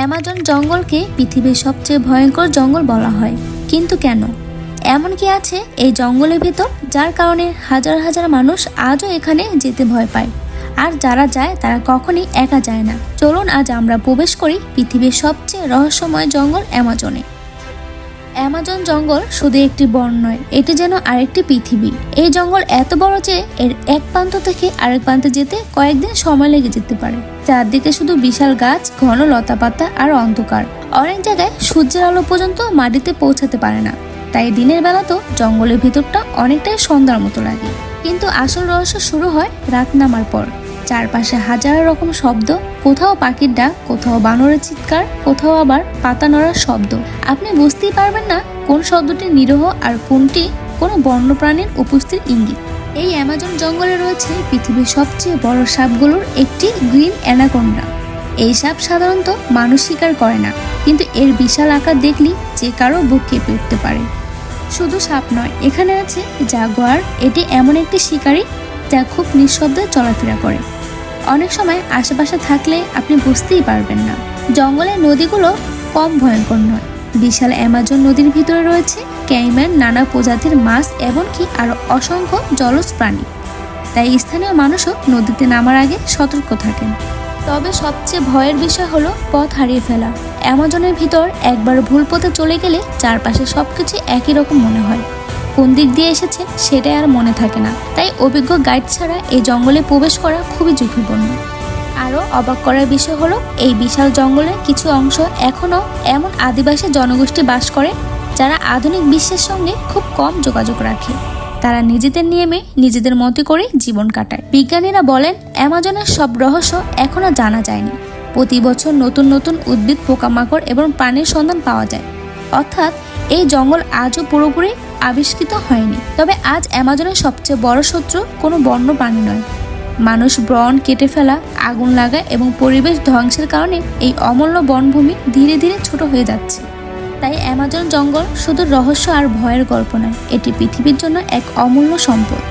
Amazon জঙ্গলকে পৃথিবীর সবচেয়ে ভয়ঙ্কর জঙ্গল বলা হয়, কিন্তু কেন? এমন কি আছে এই জঙ্গলের ভিতর যার কারণে হাজার হাজার মানুষ আজও এখানে যেতে ভয় পায়? আর যারা যায় তারা কখনই একা যায় না। চলুন আজ আমরা প্রবেশ করি পৃথিবীর সবচেয়ে রহস্যময় জঙ্গল অ্যামাজনে। অ্যামাজন জঙ্গল শুধু একটি বন নয়, এটি যেন আরেকটি পৃথিবী। এই জঙ্গল এত বড় যে এর এক প্রান্ত থেকে আরেক প্রান্তে যেতে কয়েকদিন সময় লেগে যেতে পারে। চারদিকে শুধু বিশাল গাছ, ঘন লতাপাতা আর অন্ধকার। অনেক জায়গায় সূর্যের আলো পর্যন্ত মাটিতে পৌঁছাতে পারে না, তাই দিনের বেলা তো জঙ্গলের ভিতরটা অনেকটাই সন্ধ্যার মতো লাগে। কিন্তু আসল রহস্য শুরু হয় রাত নামার পর। চারপাশে হাজার রকম শব্দ, কোথাও পাখির ডাক, কোথাও বানরের চিৎকার, কোথাও আবার পাতা নড়ার শব্দ। আপনি বুঝতেই পারবেন না কোন শব্দটি নিরীহ আর কোনটি কোনো বন্যপ্রাণীর উপস্থিতির ইঙ্গিত। এই অ্যামাজন জঙ্গলে রয়েছে পৃথিবীর সবচেয়ে বড় সাপগুলোর একটি, গ্রিন অ্যানাকোন্ডা। এই সাপ সাধারণত মানুষ শিকার করে না, কিন্তু এর বিশাল আকার দেখলেই যে কারো বুক কেঁপে উঠতে পারে। শুধু সাপ নয়, এখানে আছে জাগুয়ার। এটি এমন একটি শিকারী যা খুব নিঃশব্দে চলাফেরা করে। অনেক সময় আশেপাশে থাকলে আপনি বুঝতেই পারবেন না। জঙ্গলের নদীগুলো কম ভয়ঙ্কর নয়। বিশাল অ্যামাজন নদীর ভিতরে রয়েছে ক্যাইম্যান, নানা প্রজাতির মাছ, এমনকি আরও অসংখ্য জলজ প্রাণী। তাই স্থানীয় মানুষও নদীতে নামার আগে সতর্ক থাকেন। তবে সবচেয়ে ভয়ের বিষয় হলো পথ হারিয়ে ফেলা। অ্যামাজনের ভিতর একবার ভুল পথে চলে গেলে চারপাশে সবকিছু একই রকম মনে হয়। কোন দিক দিয়ে এসেছে সেটাই আর মনে থাকে না। তাই অভিজ্ঞ গাইড ছাড়া এই জঙ্গলে প্রবেশ করা খুবই ঝুঁকিপূর্ণ। আরও অবাক করার বিষয় হলো এই বিশাল জঙ্গলের কিছু অংশ এখনও এমন আদিবাসী জনগোষ্ঠী বাস করে যারা আধুনিক বিশ্বের সঙ্গে খুব কম যোগাযোগ রাখে। তারা নিজেদের নিয়মে নিজেদের মতো করে জীবন কাটায়। বিজ্ঞানীরা বলেন অ্যামাজনের সব রহস্য এখনও জানা যায়নি। প্রতি বছর নতুন নতুন উদ্ভিদ, পোকামাকড় এবং প্রাণীর সন্ধান পাওয়া যায়। অর্থাৎ এই জঙ্গল আজও পুরোপুরি আবিষ্কৃত হয়নি। তবে আজ অ্যামাজনের সবচেয়ে বড় শত্রু কোনো বন্য প্রাণী নয়। মানুষ বন কেটে ফেলা, আগুন লাগা এবং পরিবেশ ধ্বংসের কারণে এই অমূল্য বনভূমি ধীরে ধীরে ছোট হয়ে যাচ্ছে। তাই অ্যামাজন জঙ্গল শুধু রহস্য আর ভয়ের গল্প নয়, এটি পৃথিবীর জন্য এক অমূল্য সম্পদ।